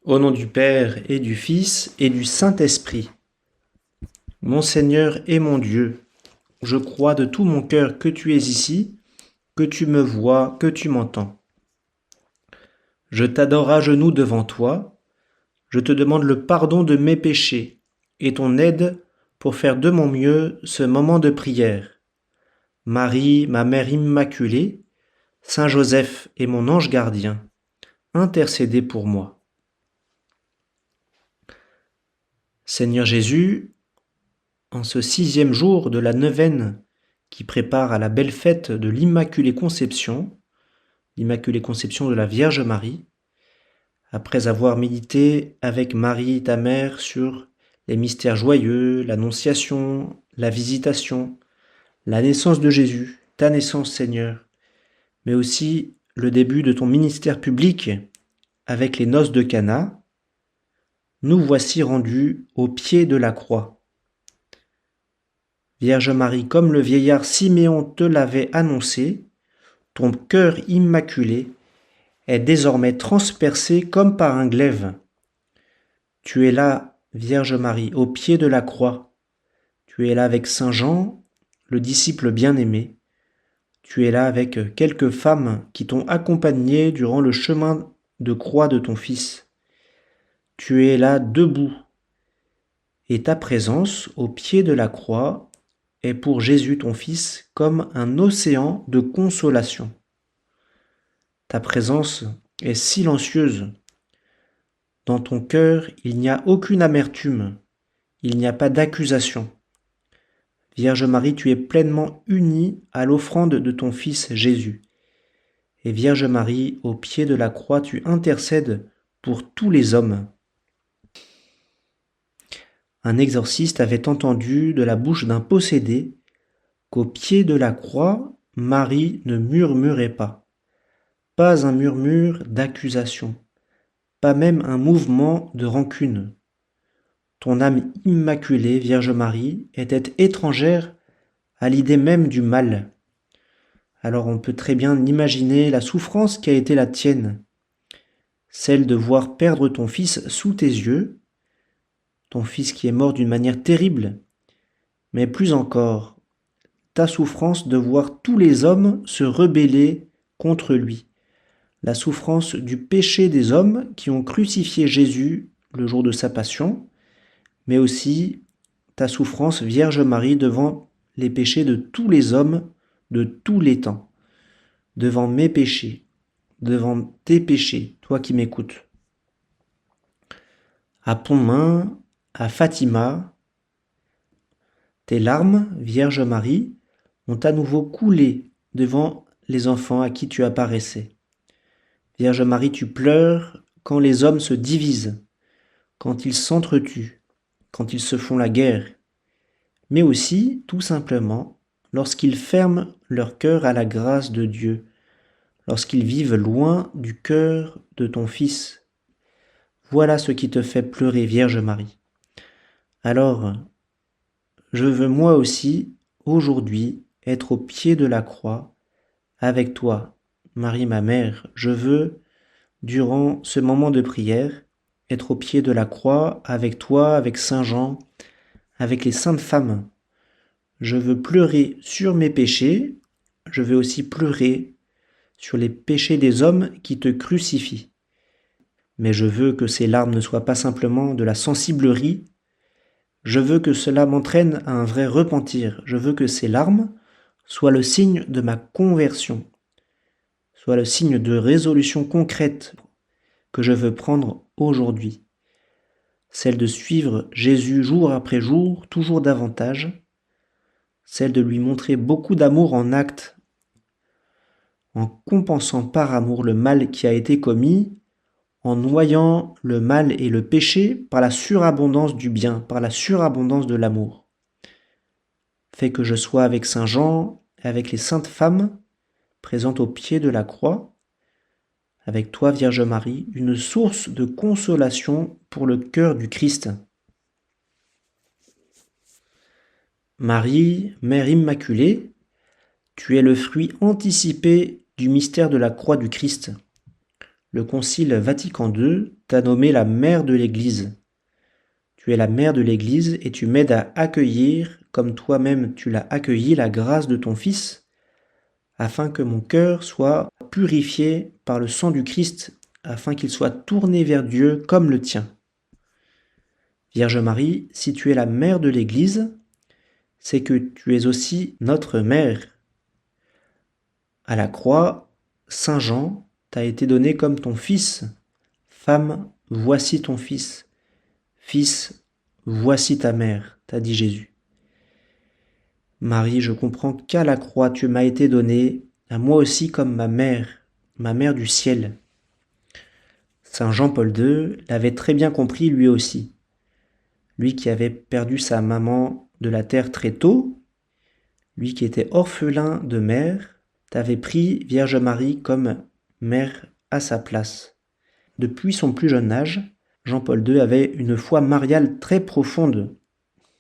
Au nom du Père et du Fils et du Saint-Esprit. Mon Seigneur et mon Dieu, je crois de tout mon cœur que tu es ici, que tu me vois, que tu m'entends. Je t'adore à genoux devant toi, je te demande le pardon de mes péchés et ton aide pour faire de mon mieux ce moment de prière. Marie, ma mère immaculée, Saint Joseph et mon ange gardien, intercédez pour moi. Seigneur Jésus, en ce 6e jour de la neuvaine qui prépare à la belle fête de l'Immaculée Conception de la Vierge Marie, après avoir médité avec Marie, ta mère, sur les mystères joyeux, l'Annonciation, la Visitation, la naissance de Jésus, ta naissance Seigneur, mais aussi le début de ton ministère public avec les noces de Cana, nous voici rendus au pied de la croix. Vierge Marie, comme le vieillard Siméon te l'avait annoncé, ton cœur immaculé est désormais transpercé comme par un glaive. Tu es là, Vierge Marie, au pied de la croix. Tu es là avec Saint Jean, le disciple bien-aimé. Tu es là avec quelques femmes qui t'ont accompagné durant le chemin de croix de ton Fils. Tu es là debout. Et ta présence au pied de la croix est pour Jésus ton Fils comme un océan de consolation. Ta présence est silencieuse. Dans ton cœur, il n'y a aucune amertume, il n'y a pas d'accusation. Vierge Marie, tu es pleinement unie à l'offrande de ton Fils Jésus. Et Vierge Marie, au pied de la croix, tu intercèdes pour tous les hommes. Un exorciste avait entendu de la bouche d'un possédé qu'au pied de la croix, Marie ne murmurait pas. Pas un murmure d'accusation, pas même un mouvement de rancune. Ton âme immaculée, Vierge Marie, était étrangère à l'idée même du mal. Alors on peut très bien imaginer la souffrance qui a été la tienne, celle de voir perdre ton fils sous tes yeux, ton fils qui est mort d'une manière terrible, mais plus encore, ta souffrance de voir tous les hommes se rebeller contre lui, la souffrance du péché des hommes qui ont crucifié Jésus le jour de sa passion, mais aussi ta souffrance, Vierge Marie, devant les péchés de tous les hommes de tous les temps, devant mes péchés, devant tes péchés, toi qui m'écoutes. À Pontmain, à Fatima, tes larmes, Vierge Marie, ont à nouveau coulé devant les enfants à qui tu apparaissais. Vierge Marie, tu pleures quand les hommes se divisent, quand ils s'entretuent, quand ils se font la guerre, mais aussi, tout simplement, lorsqu'ils ferment leur cœur à la grâce de Dieu, lorsqu'ils vivent loin du cœur de ton Fils. Voilà ce qui te fait pleurer, Vierge Marie. Alors, je veux moi aussi, aujourd'hui, être au pied de la croix, avec toi, Marie ma mère. Je veux, durant ce moment de prière, être au pied de la croix, avec toi, avec Saint Jean, avec les saintes femmes. Je veux pleurer sur mes péchés, je veux aussi pleurer sur les péchés des hommes qui te crucifient. Mais je veux que ces larmes ne soient pas simplement de la sensiblerie, je veux que cela m'entraîne à un vrai repentir, je veux que ces larmes soient le signe de ma conversion, soient le signe de résolution concrète que je veux prendre aujourd'hui, celle de suivre Jésus jour après jour, toujours davantage, celle de lui montrer beaucoup d'amour en acte, en compensant par amour le mal qui a été commis, en noyant le mal et le péché par la surabondance du bien, par la surabondance de l'amour. Fais que je sois avec Saint Jean, avec les saintes femmes présentes au pied de la croix, avec toi, Vierge Marie, une source de consolation pour le cœur du Christ. Marie, Mère Immaculée, tu es le fruit anticipé du mystère de la croix du Christ. le Concile Vatican II t'a nommée la mère de l'Église. Tu es la mère de l'Église et tu m'aides à accueillir, comme toi-même tu l'as accueilli, la grâce de ton Fils, afin que mon cœur soit purifié par le sang du Christ, afin qu'il soit tourné vers Dieu comme le tien. Vierge Marie, si tu es la mère de l'Église, c'est que tu es aussi notre mère. À la croix, Saint Jean t'a été donné comme ton fils. Femme, voici ton fils. Fils, voici ta mère, t'a dit Jésus. Marie, je comprends qu'à la croix tu m'as été donné, à moi aussi comme ma mère du ciel. Saint Jean-Paul II l'avait très bien compris lui aussi. Lui qui avait perdu sa maman de la terre très tôt, lui qui était orphelin de mère, t'avait pris Vierge Marie comme mère à sa place. Depuis son plus jeune âge, Jean-Paul II avait une foi mariale très profonde.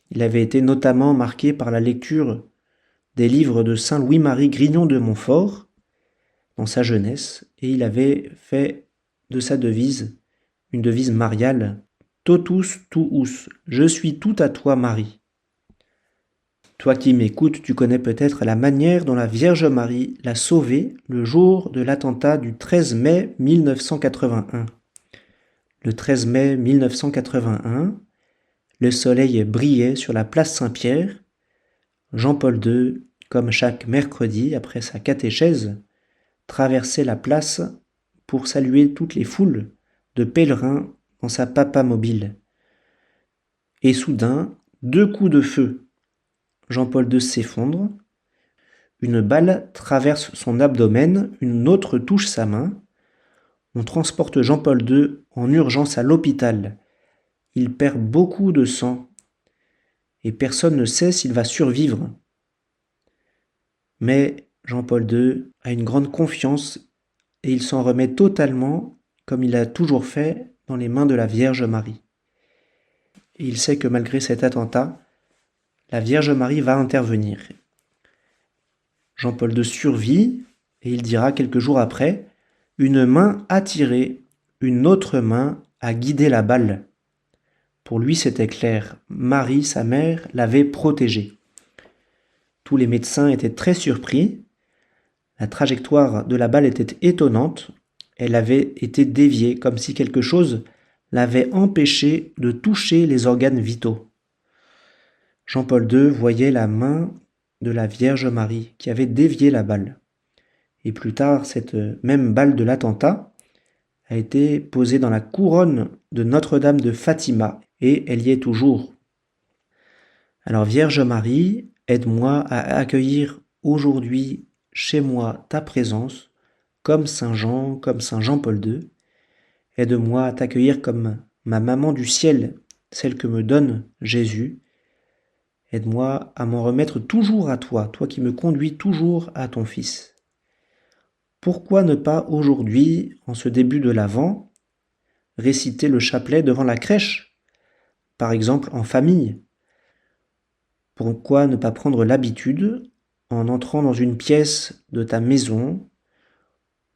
Il avait été notamment marqué par la lecture des livres de Saint Louis-Marie Grignon de Montfort dans sa jeunesse, et il avait fait de sa devise une devise mariale, Totus tuus, je suis tout à toi Marie. Toi qui m'écoutes, tu connais peut-être la manière dont la Vierge Marie l'a sauvée le jour de l'attentat du 13 mai 1981. Le 13 mai 1981, le soleil brillait sur la place Saint-Pierre. Jean-Paul II, comme chaque mercredi après sa catéchèse, traversait la place pour saluer toutes les foules de pèlerins dans sa papa mobile. Et soudain, 2 coups de feu. Jean-Paul II s'effondre. Une balle traverse son abdomen, une autre touche sa main. On transporte Jean-Paul II en urgence à l'hôpital. Il perd beaucoup de sang et personne ne sait s'il va survivre. Mais Jean-Paul II a une grande confiance et il s'en remet totalement, comme il a toujours fait, dans les mains de la Vierge Marie. Et il sait que malgré cet attentat, la Vierge Marie va intervenir. Jean-Paul II survit et il dira quelques jours après, « Une main a tiré, une autre main a guidé la balle. » Pour lui, c'était clair. Marie, sa mère, l'avait protégé. Tous les médecins étaient très surpris. La trajectoire de la balle était étonnante. Elle avait été déviée, comme si quelque chose l'avait empêché de toucher les organes vitaux. Jean-Paul II voyait la main de la Vierge Marie qui avait dévié la balle. Et plus tard, cette même balle de l'attentat a été posée dans la couronne de Notre-Dame de Fatima, et elle y est toujours. Alors Vierge Marie, aide-moi à accueillir aujourd'hui chez moi ta présence, comme Saint Jean, comme Saint Jean-Paul II. Aide-moi à t'accueillir comme ma maman du ciel, celle que me donne Jésus. Aide-moi à m'en remettre toujours à toi, toi qui me conduis toujours à ton Fils. Pourquoi ne pas aujourd'hui, en ce début de l'Avent, réciter le chapelet devant la crèche, par exemple en famille? Pourquoi ne pas prendre l'habitude, en entrant dans une pièce de ta maison,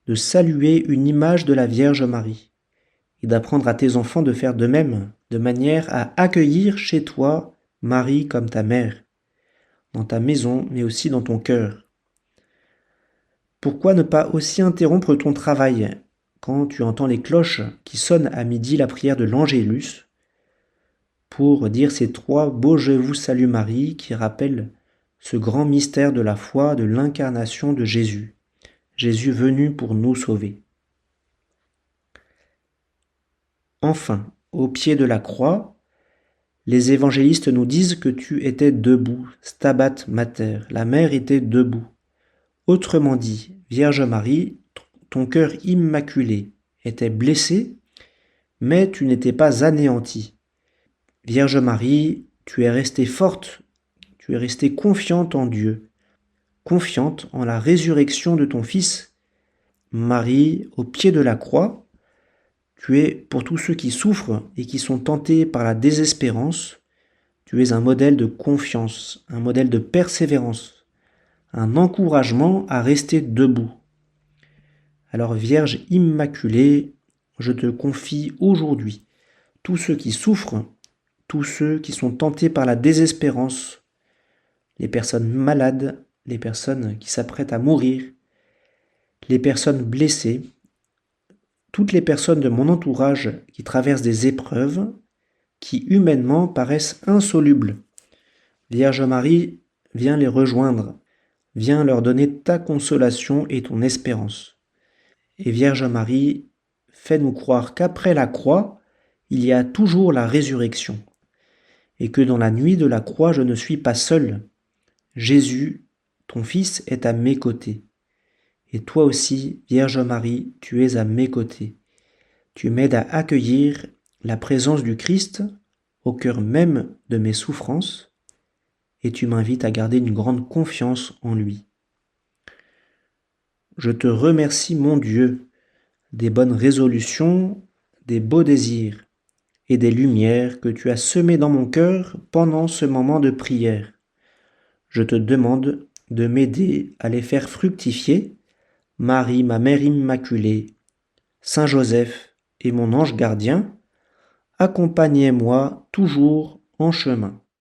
de saluer une image de la Vierge Marie et d'apprendre à tes enfants de faire de même, de manière à accueillir chez toi Marie comme ta mère, dans ta maison, mais aussi dans ton cœur? Pourquoi ne pas aussi interrompre ton travail quand tu entends les cloches qui sonnent à midi la prière de l'Angélus pour dire ces 3 beaux Je vous salue Marie qui rappellent ce grand mystère de la foi de l'incarnation de Jésus, Jésus venu pour nous sauver. Enfin, au pied de la croix, les évangélistes nous disent que tu étais debout, Stabat Mater, la mère était debout. Autrement dit, Vierge Marie, ton cœur immaculé était blessé, mais tu n'étais pas anéantie. Vierge Marie, tu es restée forte, tu es restée confiante en Dieu, confiante en la résurrection de ton Fils. Marie, au pied de la croix, tu es, pour tous ceux qui souffrent et qui sont tentés par la désespérance, tu es un modèle de confiance, un modèle de persévérance, un encouragement à rester debout. Alors Vierge Immaculée, je te confie aujourd'hui tous ceux qui souffrent, tous ceux qui sont tentés par la désespérance, les personnes malades, les personnes qui s'apprêtent à mourir, les personnes blessées, toutes les personnes de mon entourage qui traversent des épreuves qui humainement paraissent insolubles. Vierge Marie, viens les rejoindre, viens leur donner ta consolation et ton espérance. Et Vierge Marie, fais-nous croire qu'après la croix, il y a toujours la résurrection, et que dans la nuit de la croix, je ne suis pas seul. Jésus, ton Fils, est à mes côtés. Et toi aussi, Vierge Marie, tu es à mes côtés. Tu m'aides à accueillir la présence du Christ au cœur même de mes souffrances, et tu m'invites à garder une grande confiance en lui. Je te remercie, mon Dieu, des bonnes résolutions, des beaux désirs et des lumières que tu as semées dans mon cœur pendant ce moment de prière. Je te demande de m'aider à les faire fructifier, Marie, ma Mère Immaculée, Saint Joseph et mon ange gardien, accompagnez-moi toujours en chemin.